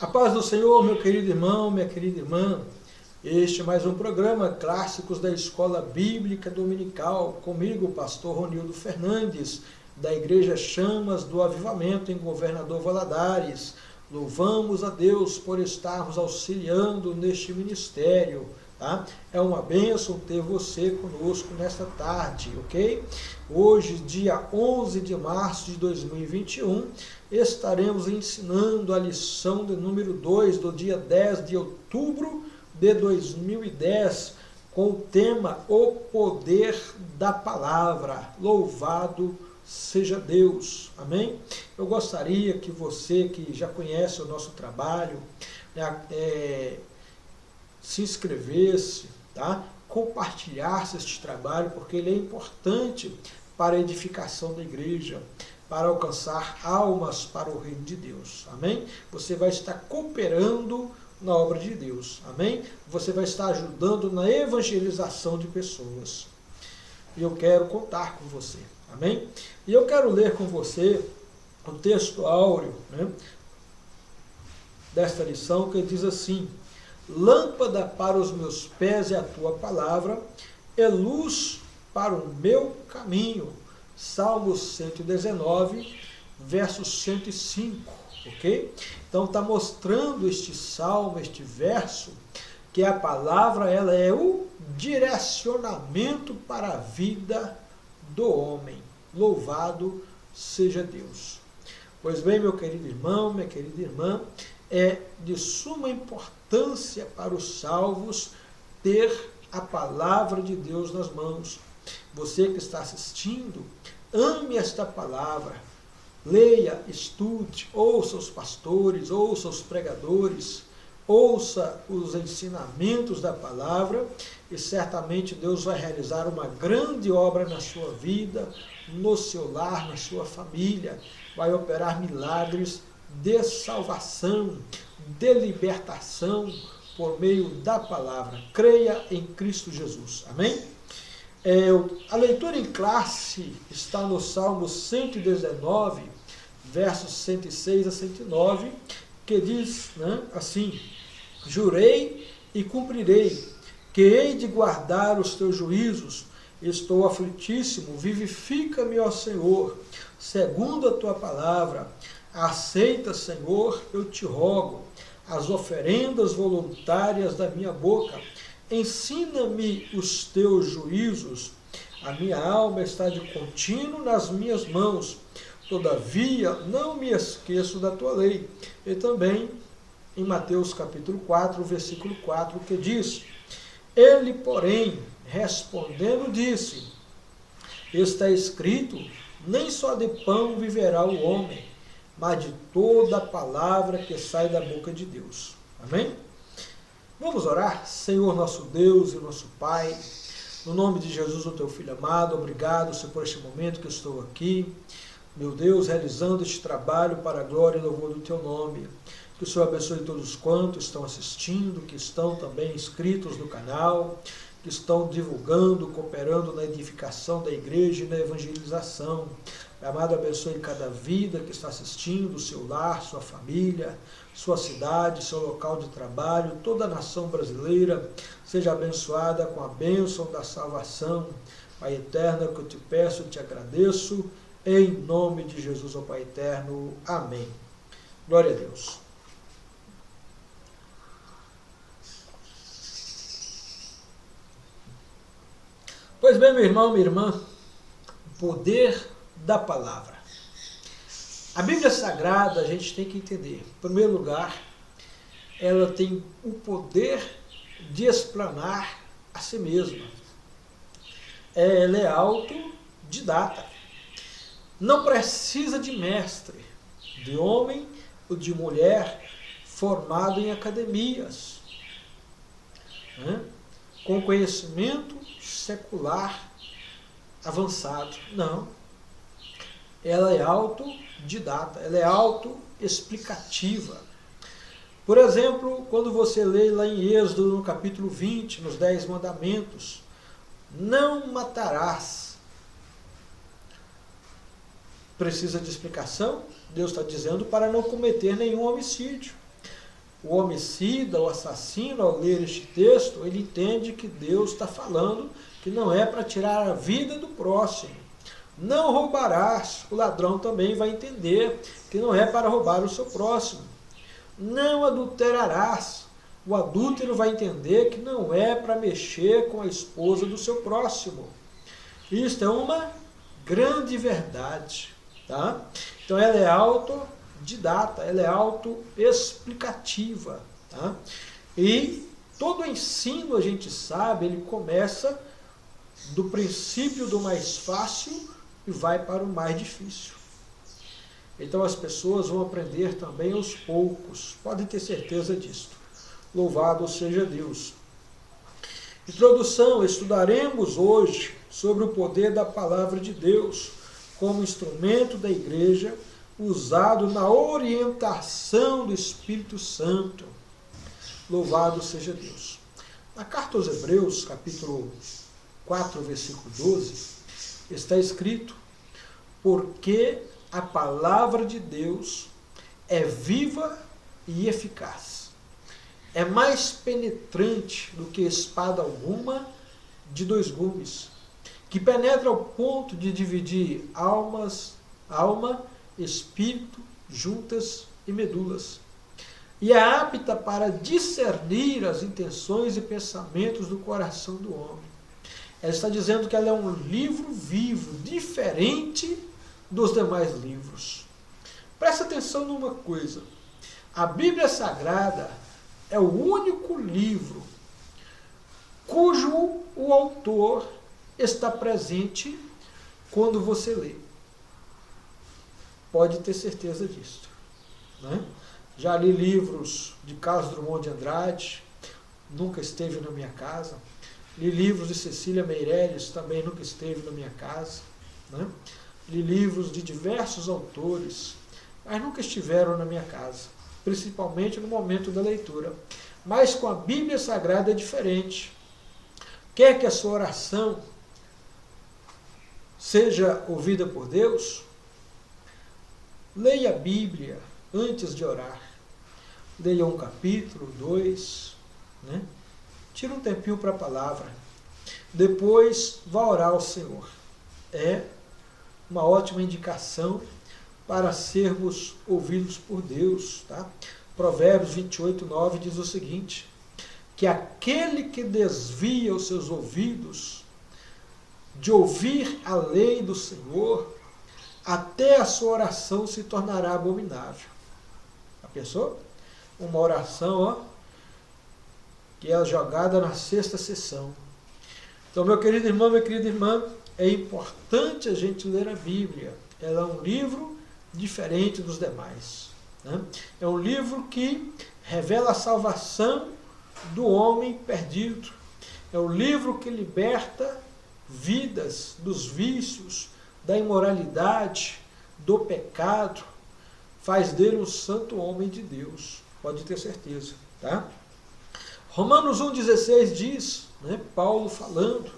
A paz do Senhor, meu querido irmão, minha querida irmã. Este é mais um programa Clássicos da Escola Bíblica Dominical, comigo, pastor Ronildo Fernandes, da Igreja Chamas do Avivamento em Governador Valadares. Louvamos a Deus por estarmos auxiliando neste ministério. Tá? É uma bênção ter você conosco nesta tarde, ok? Hoje, dia 11 de março de 2021, estaremos ensinando a lição de número 2 do dia 10 de outubro de 2010, com o tema O Poder da Palavra. Louvado seja Deus, amém? Eu gostaria que você que já conhece o nosso trabalho, se inscrevesse, tá? Compartilhasse este trabalho, porque ele é importante para a edificação da igreja, para alcançar almas para o reino de Deus, amém? Você vai estar cooperando na obra de Deus, amém? Você vai estar ajudando na evangelização de pessoas. E eu quero contar com você, amém? E eu quero ler com você o texto áureo, né, desta lição, que diz assim: lâmpada para os meus pés é a tua palavra, é luz para o meu caminho. Salmos 119, verso 105, ok? Então está mostrando este salmo, este verso, que a palavra ela é o direcionamento para a vida do homem. Louvado seja Deus. Pois bem, meu querido irmão, minha querida irmã, é de suma importância para os salvos ter a palavra de Deus nas mãos. Você que está assistindo, ame esta palavra, leia, estude, ouça os pastores, ouça os pregadores, ouça os ensinamentos da palavra e certamente Deus vai realizar uma grande obra na sua vida, no seu lar, na sua família, vai operar milagres de salvação, de libertação por meio da palavra. Creia em Cristo Jesus. Amém? A leitura em classe está no Salmo 119, versos 106 a 109, que diz, né, assim: jurei e cumprirei, que hei de guardar os teus juízos. Estou aflitíssimo, vivifica-me, ó Senhor, segundo a tua palavra. Aceita, Senhor, eu te rogo, as oferendas voluntárias da minha boca. Ensina-me os teus juízos. A minha alma está de contínuo nas minhas mãos. Todavia, não me esqueço da tua lei. E também em Mateus capítulo 4, versículo 4, que diz: ele, porém, respondendo, disse: está escrito, nem só de pão viverá o homem, mas de toda a palavra que sai da boca de Deus. Amém? Vamos orar? Senhor nosso Deus e nosso Pai, no nome de Jesus, o teu Filho amado, obrigado, Senhor, por este momento que eu estou aqui, meu Deus, realizando este trabalho para a glória e louvor do teu nome. Que o Senhor abençoe todos quantos estão assistindo, que estão também inscritos no canal, que estão divulgando, cooperando na edificação da igreja e na evangelização. Amado, abençoe cada vida que está assistindo, seu lar, sua família, sua cidade, seu local de trabalho, toda a nação brasileira seja abençoada com a bênção da salvação. Pai eterno, que eu te peço, te agradeço, em nome de Jesus, ó Pai eterno. Amém. Glória a Deus. Pois bem, meu irmão, minha irmã, o poder da palavra. A Bíblia Sagrada, a gente tem que entender, em primeiro lugar, ela tem o poder de explanar a si mesma. Ela é autodidata. Não precisa de mestre, de homem ou de mulher formado em academias, né, com conhecimento secular avançado. Não. Ela é autodidata, ela é autoexplicativa. Por exemplo, quando você lê lá em Êxodo, no capítulo 20, nos 10 mandamentos, não matarás. Precisa de explicação? Deus está dizendo para não cometer nenhum homicídio. O homicida, o assassino, ao ler este texto, ele entende que Deus está falando que não é para tirar a vida do próximo. Não roubarás. O ladrão também vai entender que não é para roubar o seu próximo. Não adulterarás. O adúltero vai entender que não é para mexer com a esposa do seu próximo. Isto é uma grande verdade. Tá? Então ela é autodidata, ela é autoexplicativa. Tá? E todo o ensino, a gente sabe, ele começa do princípio do mais fácil e vai para o mais difícil. Então as pessoas vão aprender também aos poucos, podem ter certeza disso. Louvado seja Deus. Introdução, estudaremos hoje sobre o poder da palavra de Deus como instrumento da igreja, usado na orientação do Espírito Santo. Louvado seja Deus. Na carta aos Hebreus, capítulo 4, versículo 12, está escrito: porque a palavra de Deus é viva e eficaz. É mais penetrante do que espada alguma de dois gumes, que penetra ao ponto de dividir alma, espírito, juntas e medulas. E é apta para discernir as intenções e pensamentos do coração do homem. Ela está dizendo que ela é um livro vivo, diferente dos demais livros. Presta atenção numa coisa. A Bíblia Sagrada é o único livro cujo o autor está presente quando você lê. Pode ter certeza disso. Né? Já li livros de Carlos Drummond de Andrade, nunca esteve na minha casa. Li livros de Cecília Meirelles, também nunca esteve na minha casa. Né? Li livros de diversos autores, mas nunca estiveram na minha casa, principalmente no momento da leitura. Mas com a Bíblia Sagrada é diferente. Quer que a sua oração seja ouvida por Deus? Leia a Bíblia antes de orar. Leia um capítulo, 2, né? Tira um tempinho para a palavra. Depois vá orar ao Senhor. É uma ótima indicação para sermos ouvidos por Deus. Tá? Provérbios 28, 9 diz o seguinte: que aquele que desvia os seus ouvidos de ouvir a lei do Senhor, até a sua oração se tornará abominável. A pessoa? Uma oração, que é jogada na sexta sessão. Então, meu querido irmão, minha querida irmã, é importante a gente ler a Bíblia. Ela é um livro diferente dos demais. Né? É um livro que revela a salvação do homem perdido. É um livro que liberta vidas dos vícios, da imoralidade, do pecado, faz dele um santo homem de Deus. Pode ter certeza. Tá? Romanos 1,16 diz, né, Paulo falando: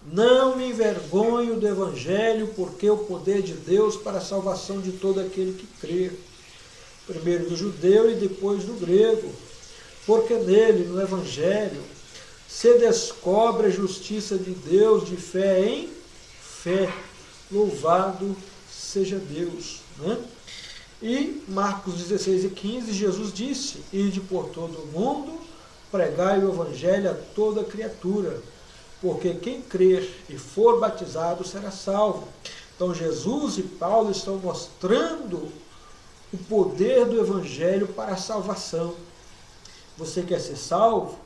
não me envergonho do Evangelho, porque é o poder de Deus para a salvação de todo aquele que crê. Primeiro do judeu e depois do grego. Porque nele, no Evangelho, se descobre a justiça de Deus de fé em fé. Louvado seja Deus. Né? E Marcos 16 e 15, Jesus disse: ide por todo o mundo, pregai o Evangelho a toda criatura, porque quem crer e for batizado será salvo. Então Jesus e Paulo estão mostrando o poder do Evangelho para a salvação. Você quer ser salvo?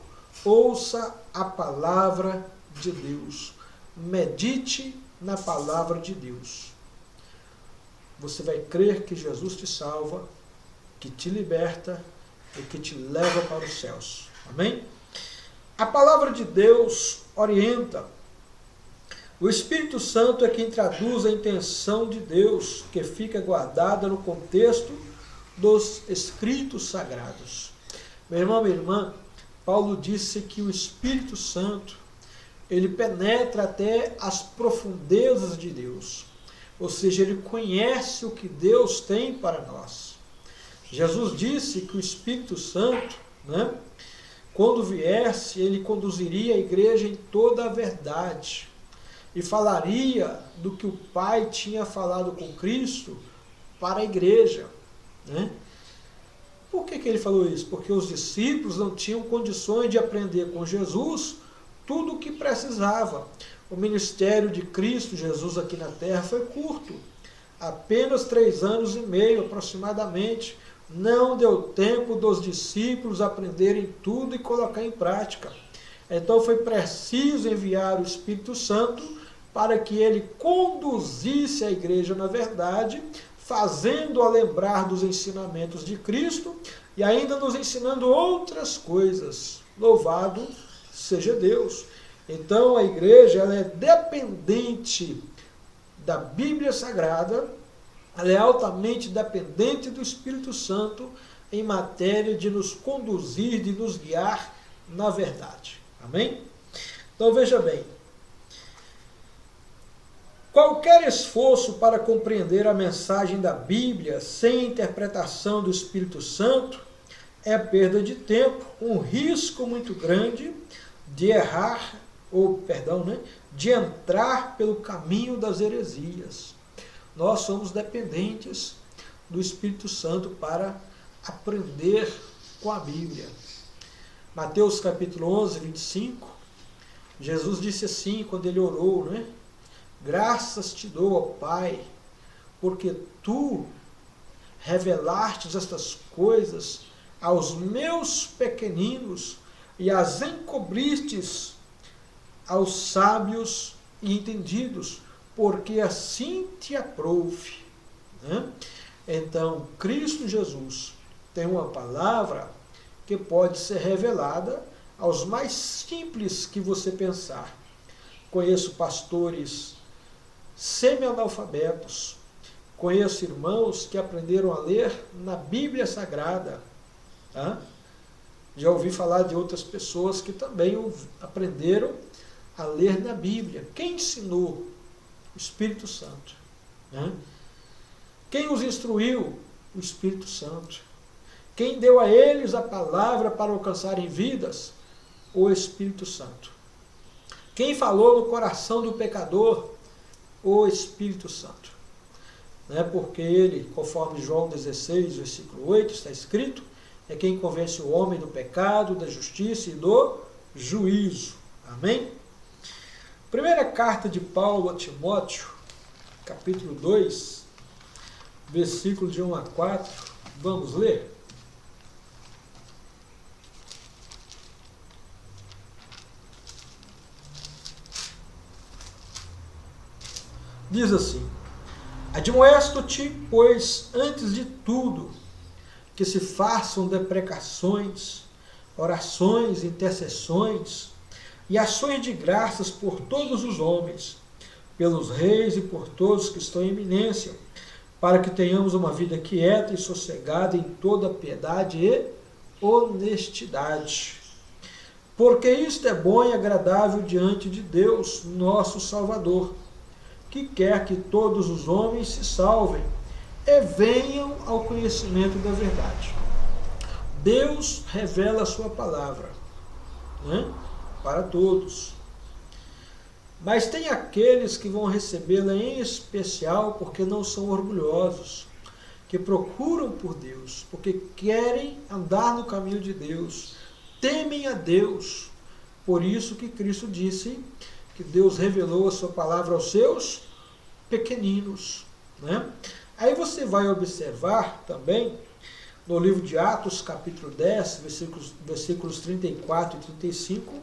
Ouça a palavra de Deus. Medite na palavra de Deus. Você vai crer que Jesus te salva, que te liberta e que te leva para os céus. Amém? A palavra de Deus orienta. O Espírito Santo é quem traduz a intenção de Deus, que fica guardada no contexto dos escritos sagrados. Meu irmão, minha irmã, Paulo disse que o Espírito Santo, ele penetra até as profundezas de Deus. Ou seja, ele conhece o que Deus tem para nós. Jesus disse que o Espírito Santo, né, quando viesse, ele conduziria a igreja em toda a verdade e falaria do que o Pai tinha falado com Cristo para a igreja, né? Por que ele falou isso? Porque os discípulos não tinham condições de aprender com Jesus tudo o que precisava. O ministério de Cristo Jesus aqui na terra foi curto, apenas 3 anos e meio aproximadamente. Não deu tempo dos discípulos aprenderem tudo e colocar em prática. Então foi preciso enviar o Espírito Santo para que ele conduzisse a igreja na verdade, fazendo-a lembrar dos ensinamentos de Cristo e ainda nos ensinando outras coisas. Louvado seja Deus! Então a igreja ela é dependente da Bíblia Sagrada, ela é altamente dependente do Espírito Santo em matéria de nos conduzir, de nos guiar na verdade. Amém? Então veja bem, qualquer esforço para compreender a mensagem da Bíblia sem interpretação do Espírito Santo é perda de tempo, um risco muito grande de errar, de entrar pelo caminho das heresias. Nós somos dependentes do Espírito Santo para aprender com a Bíblia. Mateus capítulo 11, 25, Jesus disse assim, quando ele orou, né? Graças te dou, ó Pai, porque tu revelaste estas coisas aos meus pequeninos e as encobristes aos sábios e entendidos, porque assim te aprouve. Né? Então, Cristo Jesus tem uma palavra que pode ser revelada aos mais simples que você pensar. Conheço pastores semi-analfabetos, conheço irmãos que aprenderam a ler na Bíblia Sagrada. Tá? Já ouvi falar de outras pessoas que também aprenderam a ler na Bíblia. Quem ensinou? O Espírito Santo. Né? Quem os instruiu? O Espírito Santo. Quem deu a eles a palavra para alcançarem vidas? O Espírito Santo. Quem falou no coração do pecador? O Espírito Santo. Né? Porque ele, conforme João 16, versículo 8, está escrito, é quem convence o homem do pecado, da justiça e do juízo. Amém? Primeira carta de Paulo a Timóteo, capítulo 2, versículo de 1 a 4. Vamos ler? Diz assim: admoesto-te, pois, antes de tudo, que se façam deprecações, orações, intercessões e ações de graças por todos os homens, pelos reis e por todos que estão em eminência, para que tenhamos uma vida quieta e sossegada em toda piedade e honestidade. Porque isto é bom e agradável diante de Deus, nosso Salvador, que quer que todos os homens se salvem e venham ao conhecimento da verdade. Deus revela a sua palavra, né, para todos. Mas tem aqueles que vão recebê-la em especial porque não são orgulhosos, que procuram por Deus, porque querem andar no caminho de Deus, temem a Deus. Por isso que Cristo disse que Deus revelou a sua palavra aos seus pequeninos. Né? Aí você vai observar também, no livro de Atos, capítulo 10, versículos 34 e 35,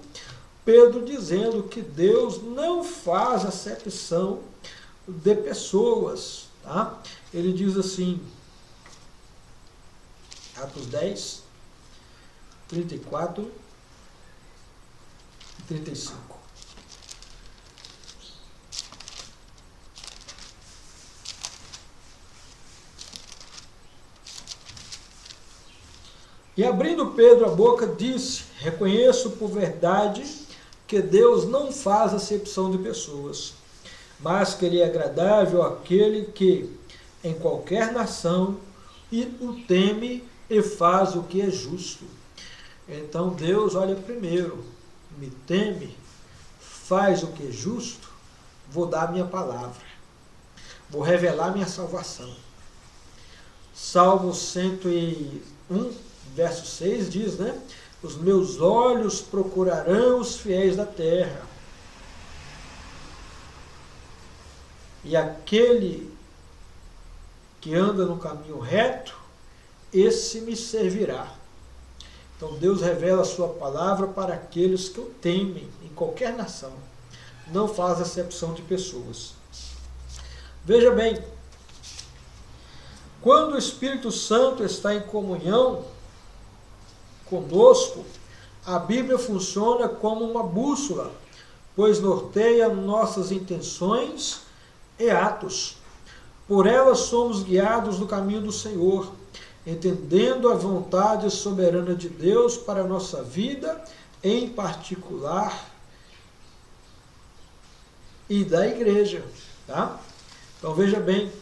Pedro dizendo que Deus não faz acepção de pessoas. Tá? Ele diz assim, Atos 10, 34 e 35. E abrindo Pedro a boca, disse: reconheço por verdade que Deus não faz acepção de pessoas, mas que Ele é agradável àquele que, em qualquer nação, e o teme e faz o que é justo. Então Deus olha primeiro, me teme, faz o que é justo, vou dar a minha palavra, vou revelar minha salvação. Salmo 101, verso 6 diz, né? Os meus olhos procurarão os fiéis da terra, e aquele que anda no caminho reto, esse me servirá. Então Deus revela a sua palavra para aqueles que o temem, em qualquer nação. Não faz acepção de pessoas. Veja bem, quando o Espírito Santo está em comunhão conosco, a Bíblia funciona como uma bússola, pois norteia nossas intenções e atos. Por ela somos guiados no caminho do Senhor, entendendo a vontade soberana de Deus para a nossa vida, em particular, e da igreja. Tá? Então veja bem,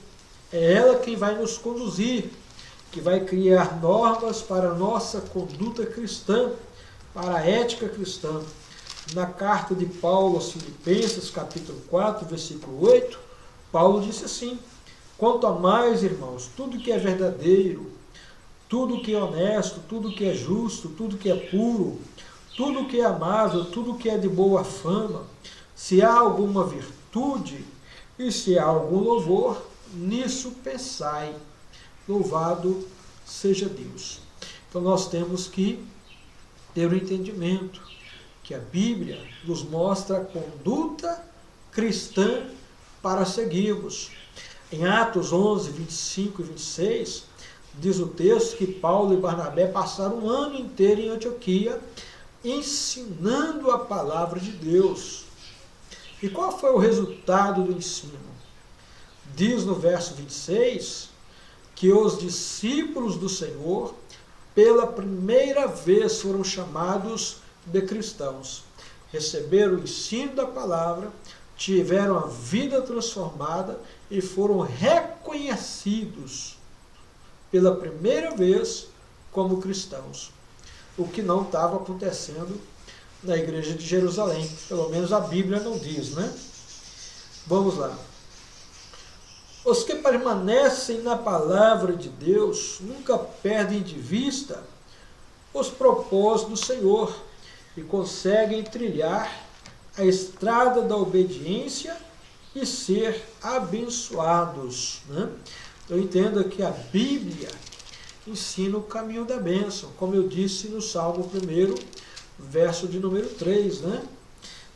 é ela quem vai nos conduzir, que vai criar normas para a nossa conduta cristã, para a ética cristã. Na carta de Paulo aos Filipenses, capítulo 4, versículo 8, Paulo disse assim: quanto a mais, irmãos, tudo que é verdadeiro, tudo que é honesto, tudo que é justo, tudo que é puro, tudo que é amável, tudo que é de boa fama, se há alguma virtude e se há algum louvor, nisso pensai. Louvado seja Deus. Então nós temos que ter o entendimento que a Bíblia nos mostra a conduta cristã para seguirmos. Em Atos 11, 25 e 26, diz o texto que Paulo e Barnabé passaram um ano inteiro em Antioquia, ensinando a palavra de Deus. E qual foi o resultado do ensino? Diz no verso 26, que os discípulos do Senhor, pela primeira vez, foram chamados de cristãos. Receberam o ensino da palavra, tiveram a vida transformada e foram reconhecidos pela primeira vez como cristãos. O que não estava acontecendo na igreja de Jerusalém. Pelo menos a Bíblia não diz, né? Vamos lá. Os que permanecem na palavra de Deus nunca perdem de vista os propósitos do Senhor e conseguem trilhar a estrada da obediência e ser abençoados. Né? Então entenda que a Bíblia ensina o caminho da bênção, como eu disse no Salmo 1, verso de número 3. Né?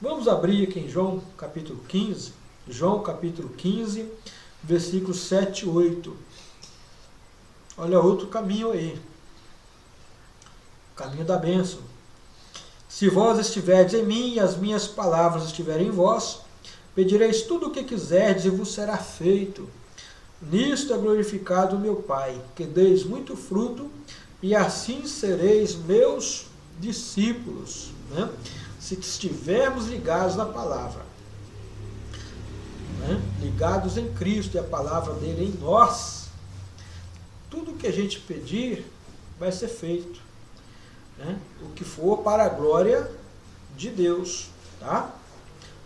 Vamos abrir aqui em João capítulo 15, João capítulo 15, versículos 7 e 8. Olha outro caminho aí. O caminho da bênção. Se vós estiverdes em mim e as minhas palavras estiverem em vós, pedireis tudo o que quiserdes e vos será feito. Nisto é glorificado o meu Pai, que deis muito fruto, e assim sereis meus discípulos. Né? Se estivermos ligados na palavra. Né? Ligados em Cristo e a palavra dele em nós, tudo que a gente pedir vai ser feito. Né? O que for para a glória de Deus, tá?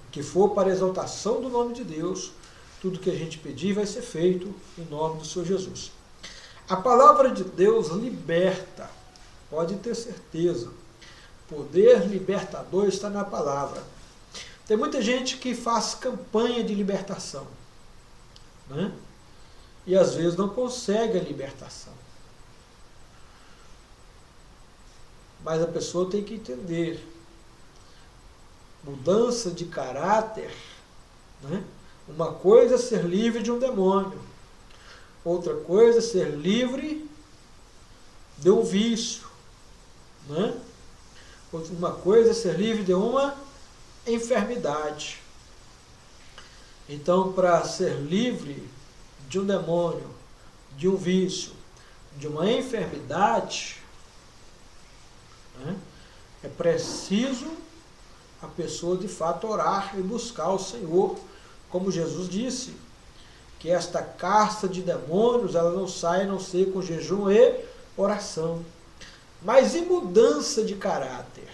O que for para a exaltação do nome de Deus, tudo que a gente pedir vai ser feito em nome do Senhor Jesus. A palavra de Deus liberta, pode ter certeza. O poder libertador está na palavra. Tem muita gente que faz campanha de libertação, né? E às vezes não consegue a libertação. Mas a pessoa tem que entender. Mudança de caráter, né? Uma coisa é ser livre de um demônio. Outra coisa é ser livre de um vício. Né? Uma coisa é ser livre de uma enfermidade. Então, para ser livre de um demônio, de um vício, de uma enfermidade, né, é preciso a pessoa de fato orar e buscar o Senhor, como Jesus disse, que esta casta de demônios, ela não sai a não ser com jejum e oração. Mas e mudança de caráter?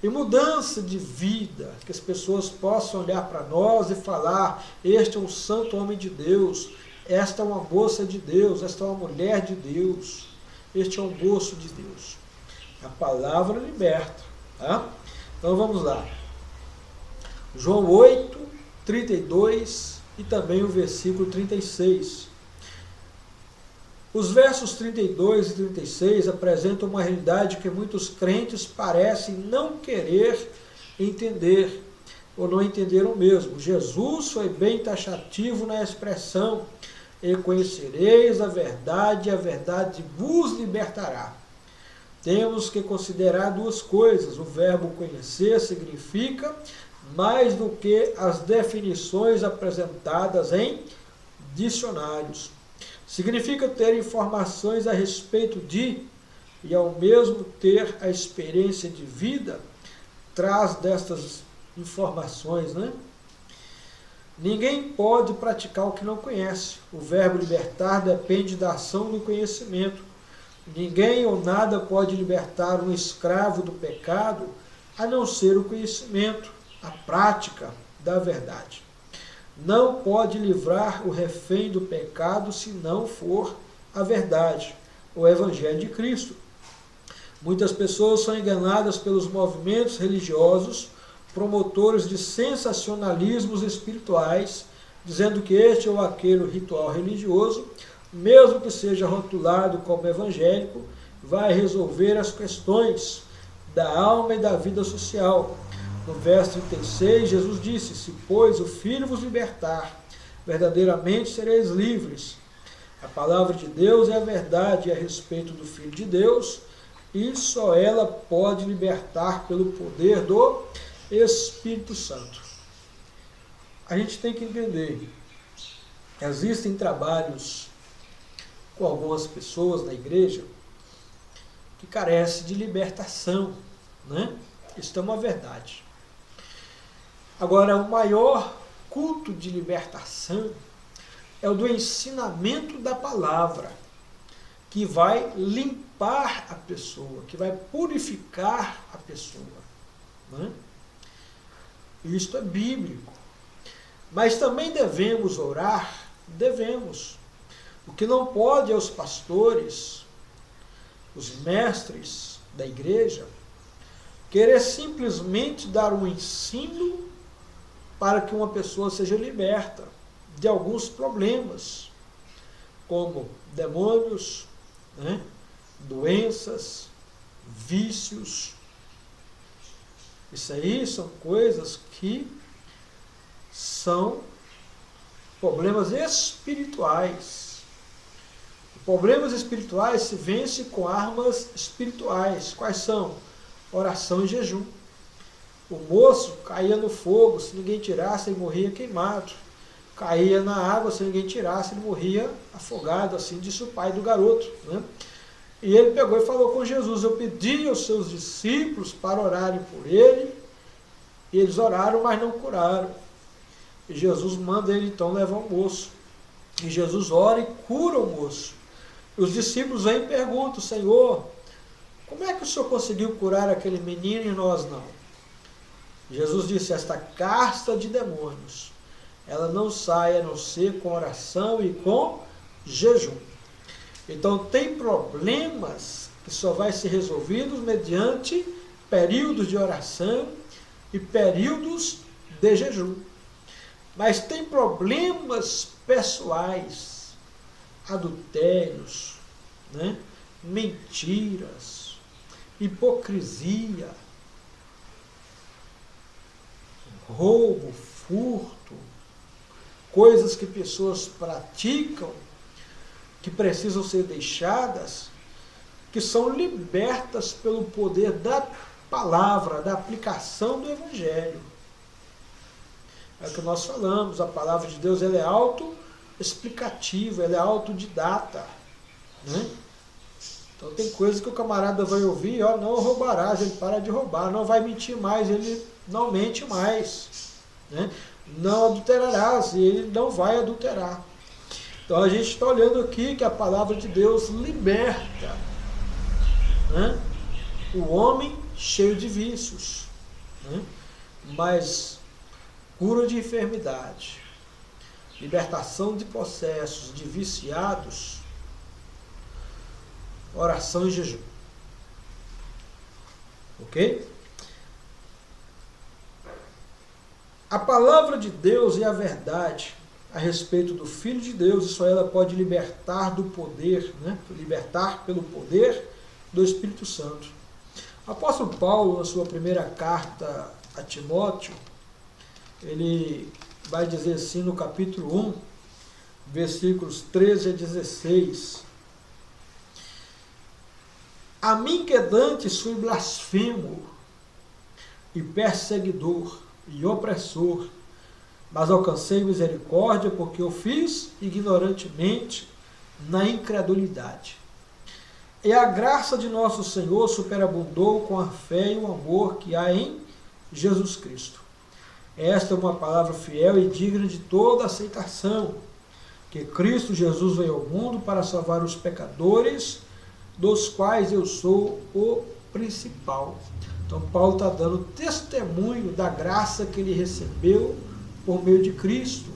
E mudança de vida, que as pessoas possam olhar para nós e falar, este é um santo homem de Deus, esta é uma moça de Deus, esta é uma mulher de Deus, este é um moço de Deus. A palavra liberta. Tá? Então vamos lá. João 8, 32 e também o versículo 36. Os versos 32 e 36 apresentam uma realidade que muitos crentes parecem não querer entender, ou não entenderam mesmo. Jesus foi bem taxativo na expressão, e conhecereis a verdade vos libertará. Temos que considerar duas coisas. O verbo conhecer significa mais do que as definições apresentadas em dicionários. Significa ter informações a respeito de, e ao mesmo ter a experiência de vida, traz destas informações, né? Ninguém pode praticar o que não conhece. O verbo libertar depende da ação do conhecimento. Ninguém ou nada pode libertar um escravo do pecado, a não ser o conhecimento, a prática da verdade. Não pode livrar o refém do pecado se não for a verdade, o Evangelho de Cristo. Muitas pessoas são enganadas pelos movimentos religiosos, promotores de sensacionalismos espirituais, dizendo que este ou aquele ritual religioso, mesmo que seja rotulado como evangélico, vai resolver as questões da alma e da vida social. No verso 36, Jesus disse, se, pois, o Filho vos libertar, verdadeiramente sereis livres. A palavra de Deus é a verdade a respeito do Filho de Deus, e só ela pode libertar pelo poder do Espírito Santo. A gente tem que entender que existem trabalhos com algumas pessoas na igreja que carecem de libertação, né? Isso é uma verdade. Agora, o maior culto de libertação é o do ensinamento da palavra, que vai limpar a pessoa, que vai purificar a pessoa, né? Isto é bíblico. Mas também devemos orar, devemos. O que não pode é os pastores, os mestres da igreja, querer simplesmente dar um ensino para que uma pessoa seja liberta de alguns problemas, como demônios, né, doenças, vícios. Isso aí são coisas que são problemas espirituais. Problemas espirituais se vencem com armas espirituais. Quais são? Oração e jejum. O moço caía no fogo, se ninguém tirasse, ele morria queimado. Caía na água, se ninguém tirasse, ele morria afogado, assim disse o pai do garoto, né? E ele pegou e falou com Jesus, eu pedi aos seus discípulos para orarem por ele, e eles oraram, mas não curaram. E Jesus manda ele então levar o moço. E Jesus ora e cura o moço. E os discípulos vêm e perguntam, Senhor, como é que o Senhor conseguiu curar aquele menino e nós não? Jesus disse, esta casta de demônios, ela não sai a não ser com oração e com jejum. Então tem problemas que só vai ser resolvidos mediante períodos de oração e períodos de jejum. Mas tem problemas pessoais, adultérios, né? Mentiras, hipocrisia, roubo, furto, coisas que pessoas praticam, que precisam ser deixadas, que são libertas pelo poder da palavra, da aplicação do Evangelho. É o que nós falamos, a palavra de Deus ela é autoexplicativa, ela é autodidata, né? Então tem coisas que o camarada vai ouvir, ó, não roubarás, ele para de roubar, não vai mentir mais, ele não mente mais, né? não adulterarás, e ele não vai adulterar. Então a gente está olhando aqui que a palavra de Deus liberta, né, o homem cheio de vícios, né, mas cura de enfermidade, libertação de possessos, de viciados, oração e jejum. Ok? A palavra de Deus e a verdade a respeito do Filho de Deus, e só ela pode libertar do poder, né? Libertar pelo poder do Espírito Santo. O apóstolo Paulo, na sua primeira carta a Timóteo, ele vai dizer assim no capítulo 1, versículos 13 a 16: A mim que dantes fui blasfemo e perseguidor e opressor, mas alcancei misericórdia porque eu fiz ignorantemente na incredulidade. E a graça de nosso Senhor superabundou com a fé e o amor que há em Jesus Cristo. Esta é uma palavra fiel e digna de toda aceitação, que Cristo Jesus veio ao mundo para salvar os pecadores, dos quais eu sou o principal. Então Paulo está dando testemunho da graça que ele recebeu por meio de Cristo.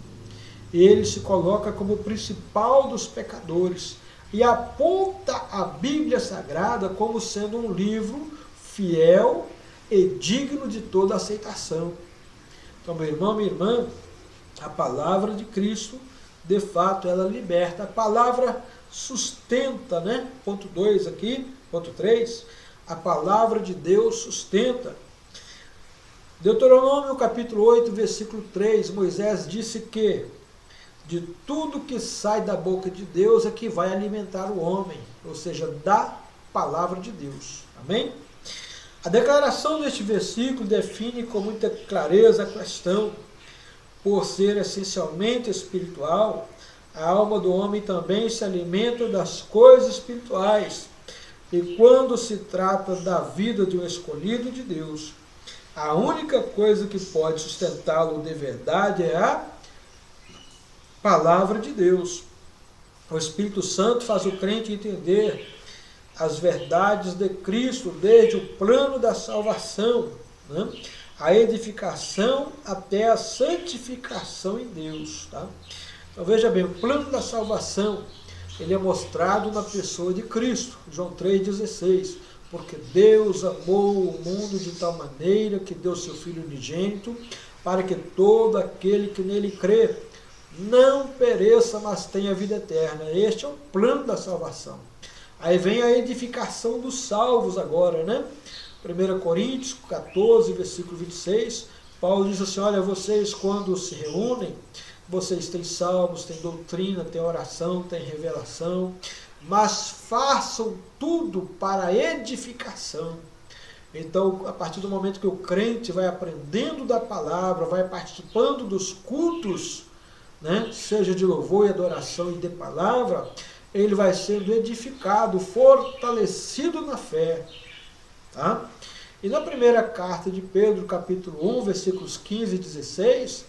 E ele se coloca como o principal dos pecadores e aponta a Bíblia Sagrada como sendo um livro fiel e digno de toda aceitação. Então, meu irmão, minha irmã, a palavra de Cristo, de fato, ela liberta. A palavra sustenta, né? Ponto 2 aqui, ponto 3, a palavra de Deus sustenta. Deuteronômio capítulo 8, versículo 3, Moisés disse que de tudo que sai da boca de Deus é que vai alimentar o homem, ou seja, da palavra de Deus. Amém? A declaração deste versículo define com muita clareza a questão. Por ser essencialmente espiritual, a alma do homem também se alimenta das coisas espirituais. E quando se trata da vida de um escolhido de Deus, a única coisa que pode sustentá-lo de verdade é a palavra de Deus. O Espírito Santo faz o crente entender as verdades de Cristo, desde o plano da salvação, né? A edificação até a santificação em Deus. Tá? Então veja bem, o plano da salvação, ele é mostrado na pessoa de Cristo, João 3,16. Porque Deus amou o mundo de tal maneira que deu seu Filho unigênito, para que todo aquele que nele crê não pereça, mas tenha vida eterna. Este é o plano da salvação. Aí vem a edificação dos salvos agora, né? 1 Coríntios 14, versículo 26, Paulo diz assim, olha, vocês quando se reúnem, vocês têm salmos, têm doutrina, têm oração, têm revelação, mas façam tudo para a edificação. Então, a partir do momento que o crente vai aprendendo da palavra, vai participando dos cultos, né, seja de louvor e adoração e de palavra, ele vai sendo edificado, fortalecido na fé. Tá? E na primeira carta de Pedro, capítulo 1, versículos 15 e 16,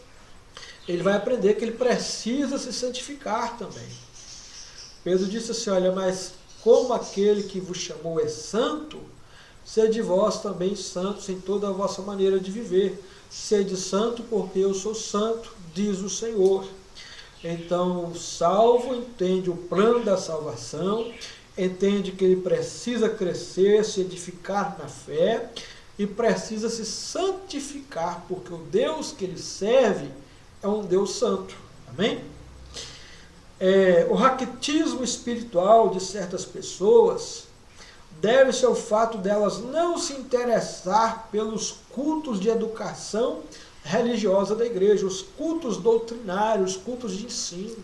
ele vai aprender que ele precisa se santificar também. Pedro disse assim, olha, mas como aquele que vos chamou é santo, sede vós também santos em toda a vossa maneira de viver. Sede santo porque eu sou santo, diz o Senhor. Então, o salvo entende o plano da salvação, entende que ele precisa crescer, se edificar na fé e precisa se santificar, porque o Deus que ele serve é um Deus santo. Amém? O raquitismo espiritual de certas pessoas deve-se ao fato delas não se interessar pelos cultos de educação religiosa da igreja, os cultos doutrinários, os cultos de ensino.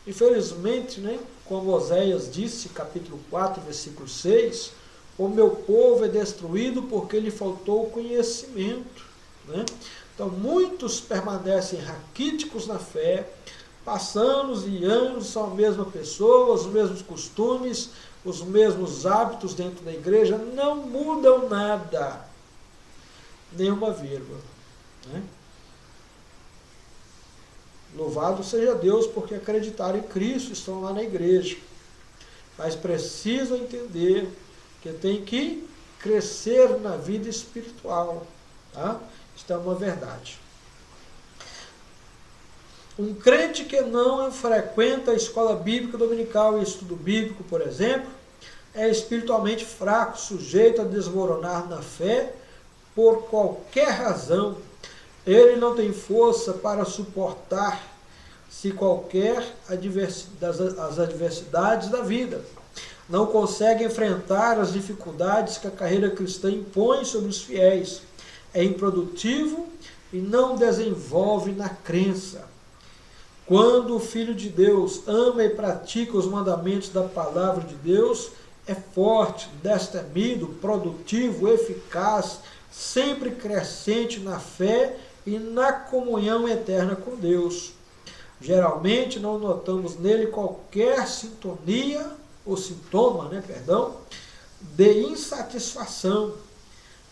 Infelizmente, né, como Oséias disse, capítulo 4, versículo 6, o meu povo é destruído porque lhe faltou conhecimento. Né? Então, muitos permanecem raquíticos na fé, passando anos e anos, são a mesma pessoa, os mesmos costumes, os mesmos hábitos dentro da igreja, não mudam nada, nenhuma vírgula. Né? Louvado seja Deus porque acreditaram em Cristo, estão lá na igreja. Mas precisam entender que tem que crescer na vida espiritual. Tá? Isso é uma verdade. Um crente que não frequenta a escola bíblica dominical e estudo bíblico, por exemplo, é espiritualmente fraco, sujeito a desmoronar na fé por qualquer razão. Ele não tem força para suportar se qualquer as adversidades da vida. Não consegue enfrentar as dificuldades que a carreira cristã impõe sobre os fiéis. É improdutivo e não desenvolve na crença. Quando o Filho de Deus ama e pratica os mandamentos da palavra de Deus, é forte, destemido, produtivo, eficaz, sempre crescente na fé e na comunhão eterna com Deus. Geralmente não notamos nele qualquer sintonia ou sintoma, de insatisfação.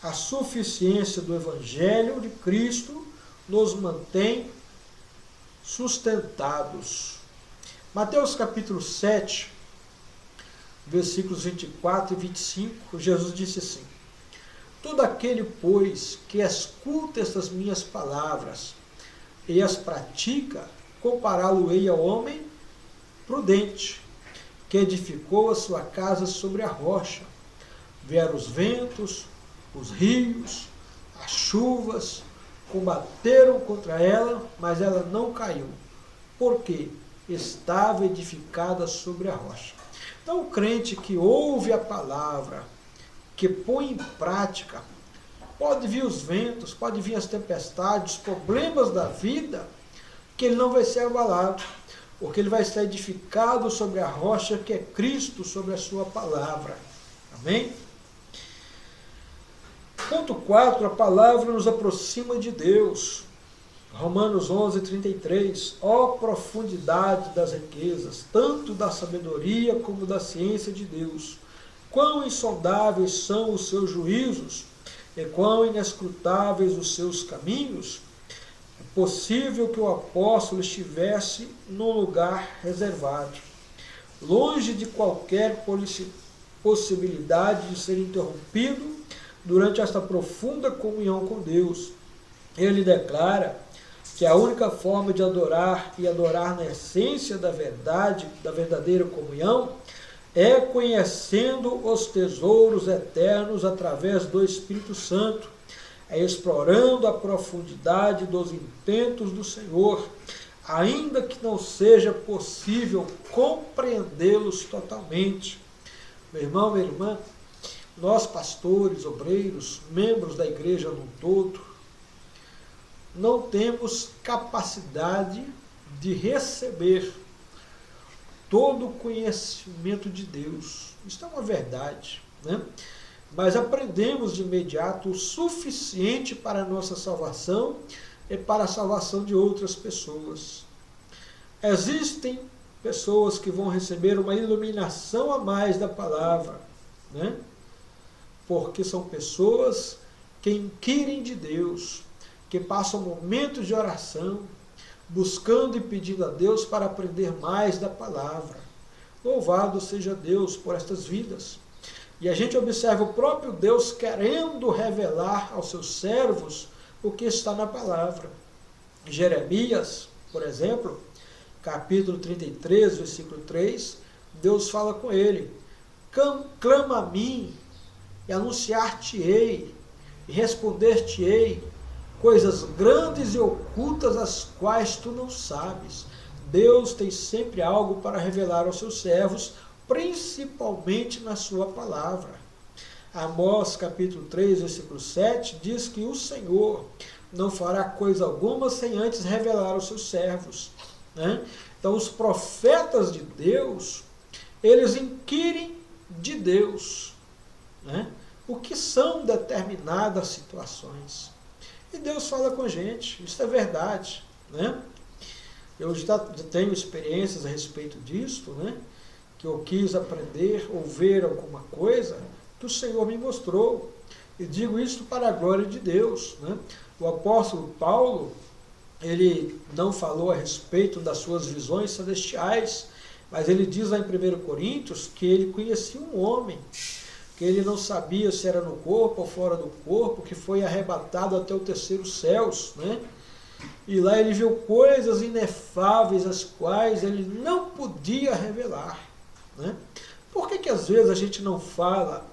A suficiência do Evangelho de Cristo nos mantém sustentados. Mateus capítulo 7, versículos 24 e 25, Jesus disse assim: todo aquele, pois, que escuta estas minhas palavras e as pratica, compará-lo-ei ao homem prudente, que edificou a sua casa sobre a rocha. Vieram os ventos, os rios, as chuvas, combateram contra ela, mas ela não caiu, porque estava edificada sobre a rocha. Então, o crente que ouve a palavra, que põe em prática, pode vir os ventos, pode vir as tempestades, os problemas da vida, que ele não vai ser abalado, porque ele vai estar edificado sobre a rocha que é Cristo, sobre a sua palavra. Amém? Ponto 4, a palavra nos aproxima de Deus. Romanos 11, 33. Ó profundidade das riquezas, tanto da sabedoria como da ciência de Deus. Quão insondáveis são os seus juízos, e quão inescrutáveis os seus caminhos. É possível que o apóstolo estivesse num lugar reservado, longe de qualquer possibilidade de ser interrompido durante esta profunda comunhão com Deus. Ele declara que a única forma de adorar e adorar na essência da verdade, da verdadeira comunhão, é conhecendo os tesouros eternos através do Espírito Santo, é explorando a profundidade dos intentos do Senhor, ainda que não seja possível compreendê-los totalmente. Meu irmão, minha irmã, nós pastores, obreiros, membros da igreja no todo, não temos capacidade de receber todo o conhecimento de Deus. Isso é uma verdade, Mas aprendemos de imediato o suficiente para a nossa salvação e para a salvação de outras pessoas. Existem pessoas que vão receber uma iluminação a mais da palavra, Porque são pessoas que inquirem de Deus, que passam momentos de oração, buscando e pedindo a Deus para aprender mais da palavra. Louvado seja Deus por estas vidas. E a gente observa o próprio Deus querendo revelar aos seus servos o que está na palavra. Jeremias, por exemplo, capítulo 33, versículo 3, Deus fala com ele: clama a mim, e anunciar-te-ei, e responder-te-ei coisas grandes e ocultas as quais tu não sabes. Deus tem sempre algo para revelar aos seus servos, principalmente na sua palavra. Amós capítulo 3, versículo 7, diz que o Senhor não fará coisa alguma sem antes revelar aos seus servos. Então os profetas de Deus, eles inquirem de Deus, o que são determinadas situações. E Deus fala com a gente, isso é verdade. Eu já tenho experiências a respeito disto, que eu quis aprender ou ver alguma coisa que o Senhor me mostrou. E digo isso para a glória de Deus. O apóstolo Paulo, ele não falou a respeito das suas visões celestiais, mas ele diz lá em 1 Coríntios que ele conhecia um homem, que ele não sabia se era no corpo ou fora do corpo, que foi arrebatado até o terceiro céus, né? E lá ele viu coisas inefáveis, as quais ele não podia revelar, né? Por que às vezes a gente não fala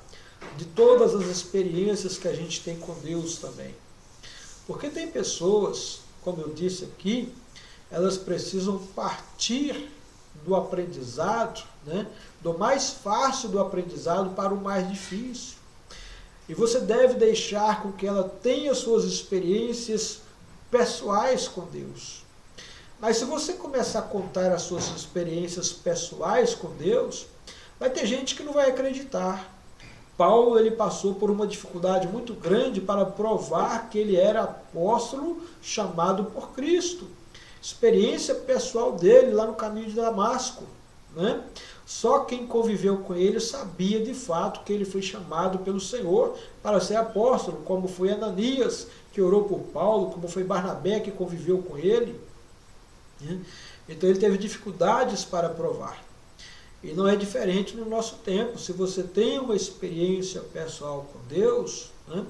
de todas as experiências que a gente tem com Deus também? Porque tem pessoas, como eu disse aqui, elas precisam partir do aprendizado, né, do mais fácil do aprendizado para o mais difícil. E você deve deixar com que ela tenha suas experiências pessoais com Deus. Mas se você começar a contar as suas experiências pessoais com Deus, vai ter gente que não vai acreditar. Paulo, ele passou por uma dificuldade muito grande para provar que ele era apóstolo chamado por Cristo. Experiência pessoal dele lá no caminho de Damasco, né? Só quem conviveu com ele sabia de fato que ele foi chamado pelo Senhor para ser apóstolo, como foi Ananias, que orou por Paulo, como foi Barnabé, que conviveu com ele, né? Então ele teve dificuldades para provar. E não é diferente no nosso tempo. Se você tem uma experiência pessoal com Deus, né,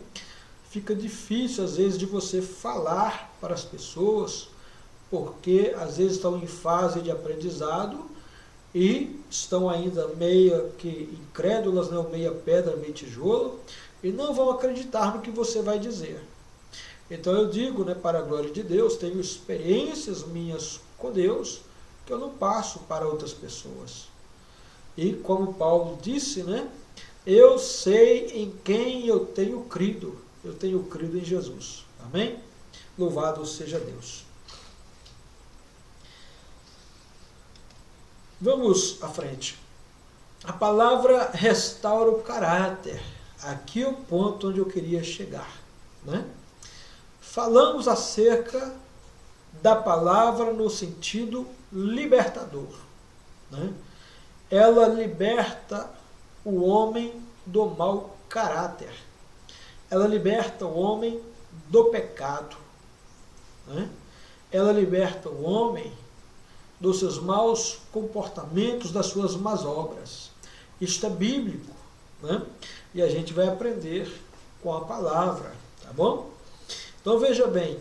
fica difícil às vezes de você falar para as pessoas, porque às vezes estão em fase de aprendizado e estão ainda meia que incrédulas, né, meia pedra, meia tijolo, e não vão acreditar no que você vai dizer. Então eu digo, né, para a glória de Deus, tenho experiências minhas com Deus que eu não passo para outras pessoas. E como Paulo disse, né, eu sei em quem eu tenho crido em Jesus. Amém? Louvado seja Deus. Vamos à frente. A palavra restaura o caráter. Aqui é o ponto onde eu queria chegar, né? Falamos acerca da palavra no sentido libertador, né? Ela liberta o homem do mau caráter. Ela liberta o homem do pecado, né? Ela liberta o homem dos seus maus comportamentos, das suas más obras. Isto é bíblico, né? E a gente vai aprender com a palavra, tá bom? Então veja bem,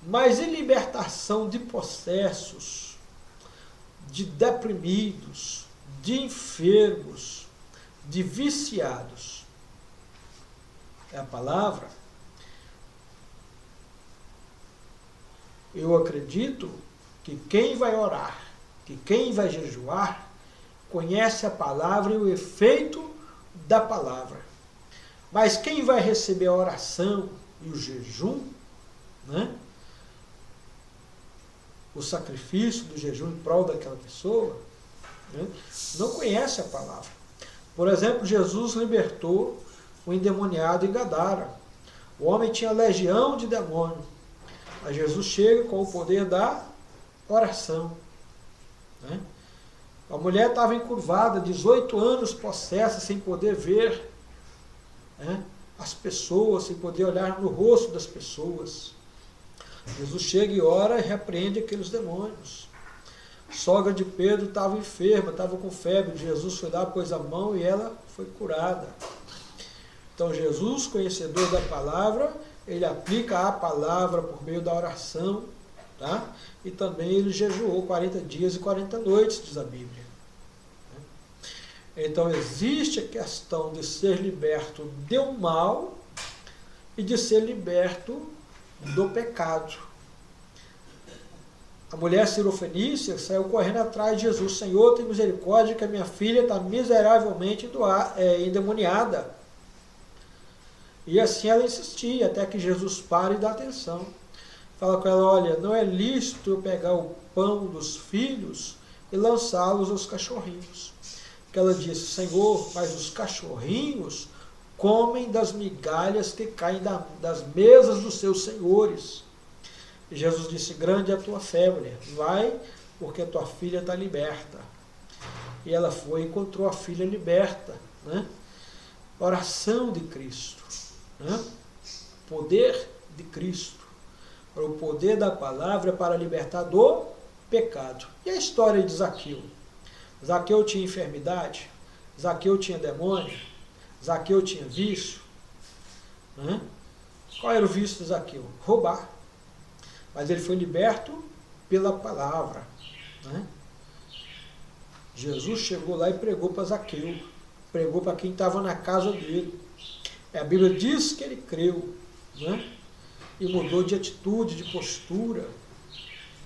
mas em libertação de possessos, de deprimidos, de enfermos, de viciados, é a palavra, eu acredito que quem vai orar, que quem vai jejuar, conhece a palavra e o efeito da palavra. Mas quem vai receber a oração e o jejum, né, o sacrifício do jejum em prol daquela pessoa, né, não conhece a palavra. Por exemplo, Jesus libertou o endemoniado em Gadara. O homem tinha legião de demônio. Aí Jesus chega com o poder da oração, né? A mulher estava encurvada, 18 anos possessa, sem poder ver, né, as pessoas, sem poder olhar no rosto das pessoas. Jesus chega e ora e repreende aqueles demônios. Sogra de Pedro estava enferma, estava com febre. Jesus foi lá, pôs a mão e ela foi curada. Então Jesus, conhecedor da palavra, ele aplica a palavra por meio da oração, tá? E também ele jejuou 40 dias e 40 noites, diz a Bíblia. Então existe a questão de ser liberto do mal e de ser liberto do pecado. A mulher cirofenícia saiu correndo atrás de Jesus. Senhor, tem misericórdia que a minha filha está miseravelmente endemoniada. E assim ela insistia, até que Jesus para e dá atenção. Fala com ela, olha, não é lícito eu pegar o pão dos filhos e lançá-los aos cachorrinhos. Que ela disse, Senhor, mas os cachorrinhos comem das migalhas que caem das mesas dos seus senhores. E Jesus disse, grande é a tua fé, mulher, vai, porque a tua filha está liberta. E ela foi e encontrou a filha liberta, né? Oração de Cristo, né? Poder de Cristo. O poder da palavra para libertar do pecado. E a história de Zaqueu? Zaqueu tinha enfermidade? Zaqueu tinha demônio? Zaqueu tinha vício? Né? Qual era o vício de Zaqueu? Roubar. Mas ele foi liberto pela palavra. Né? Jesus chegou lá e pregou para Zaqueu. Pregou para quem estava na casa dele. A Bíblia diz que ele creu. Né? E mudou de atitude, de postura.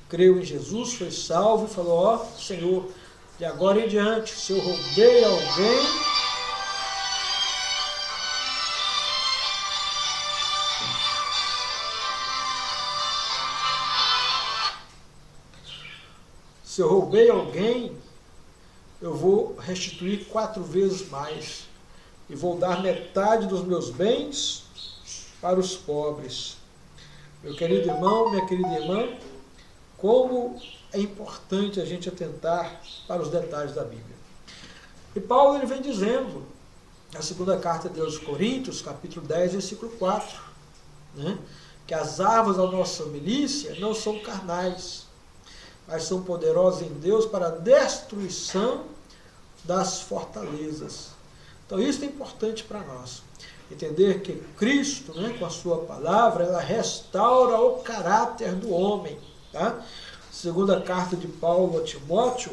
Creu em Jesus, foi salvo e falou, ó, Senhor, de agora em diante, se eu roubei alguém, eu vou restituir 4 vezes mais. E vou dar metade dos meus bens para os pobres. Meu querido irmão, minha querida irmã, como é importante a gente atentar para os detalhes da Bíblia. E Paulo ele vem dizendo, na segunda carta de aos Coríntios, capítulo 10, versículo 4, né, que as armas da nossa milícia não são carnais, mas são poderosas em Deus para a destruição das fortalezas. Então isso é importante para nós. Entender que Cristo, né, com a sua palavra, ela restaura o caráter do homem. Tá? Segunda carta de Paulo a Timóteo,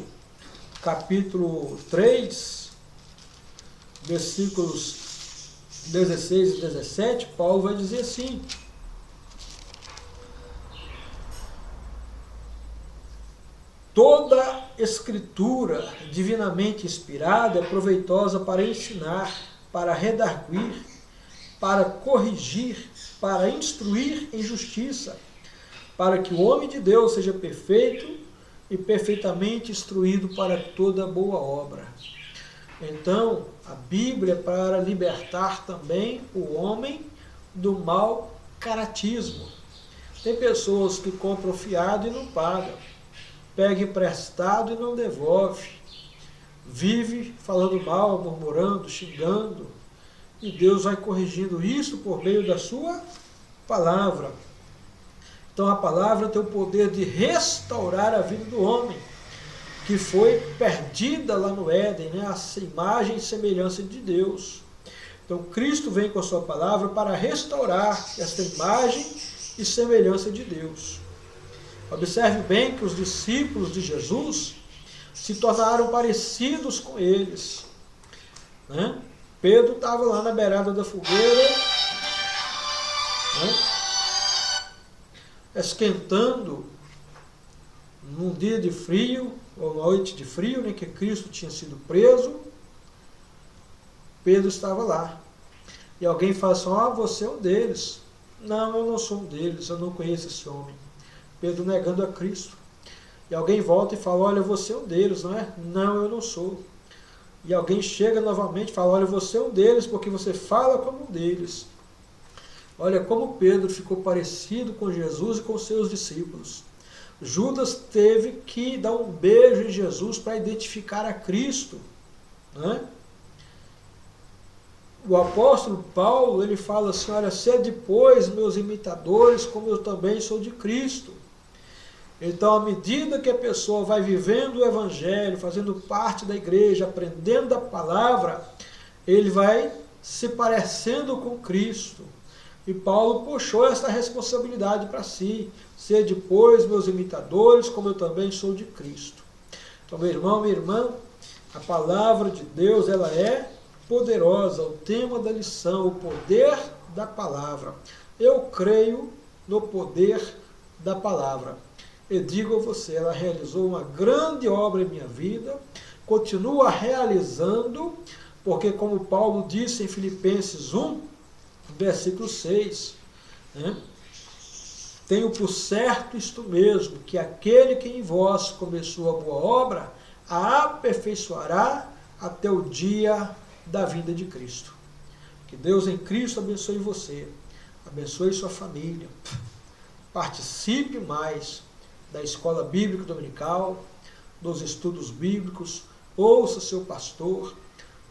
capítulo 3, versículos 16 e 17, Paulo vai dizer assim: toda escritura divinamente inspirada é proveitosa para ensinar, para redarguir, para corrigir, para instruir em justiça, para que o homem de Deus seja perfeito e perfeitamente instruído para toda boa obra. Então, a Bíblia é para libertar também o homem do mau caratismo. Tem pessoas que compram fiado e não pagam, pega emprestado e não devolve, vive falando mal, murmurando, xingando, e Deus vai corrigindo isso por meio da sua palavra. Então a palavra tem o poder de restaurar a vida do homem, que foi perdida lá no Éden, né? A imagem e semelhança de Deus. Então Cristo vem com a sua palavra para restaurar essa imagem e semelhança de Deus. Observe bem que os discípulos de Jesus se tornaram parecidos com eles. Né? Pedro estava lá na beirada da fogueira, né? Esquentando num dia de frio, ou noite de frio, né, que Cristo tinha sido preso. Pedro estava lá. E alguém fala assim, você é um deles. Não, eu não sou um deles, eu não conheço esse homem. Pedro negando a Cristo. E alguém volta e fala, olha, você é um deles, não é? Não, eu não sou. E alguém chega novamente e fala, olha, você é um deles porque você fala como um deles. Olha como Pedro ficou parecido com Jesus e com seus discípulos. Judas teve que dar um beijo em Jesus para identificar a Cristo. Né? O apóstolo Paulo, ele fala assim, olha, sede, pois, meus imitadores, como eu também sou de Cristo. Então, à medida que a pessoa vai vivendo o Evangelho, fazendo parte da igreja, aprendendo a palavra, ele vai se parecendo com Cristo. E Paulo puxou essa responsabilidade para si. Sede, pois, meus imitadores, como eu também sou de Cristo. Então, meu irmão, minha irmã, a palavra de Deus, ela é poderosa. O tema da lição, o poder da palavra. Eu creio no poder da palavra. Eu digo a você, ela realizou uma grande obra em minha vida, continua realizando, porque como Paulo disse em Filipenses 1, versículo 6, né? Tenho por certo isto mesmo, que aquele que em vós começou a boa obra, a aperfeiçoará até o dia da vinda de Cristo. Que Deus em Cristo abençoe você, abençoe sua família, participe mais da escola bíblica dominical, dos estudos bíblicos, ouça seu pastor,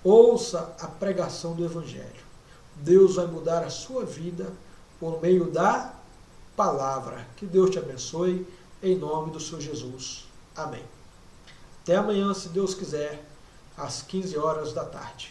ouça a pregação do Evangelho. Deus vai mudar a sua vida por meio da palavra. Que Deus te abençoe, em nome do Senhor Jesus. Amém. Até amanhã, se Deus quiser, às 15 horas da tarde.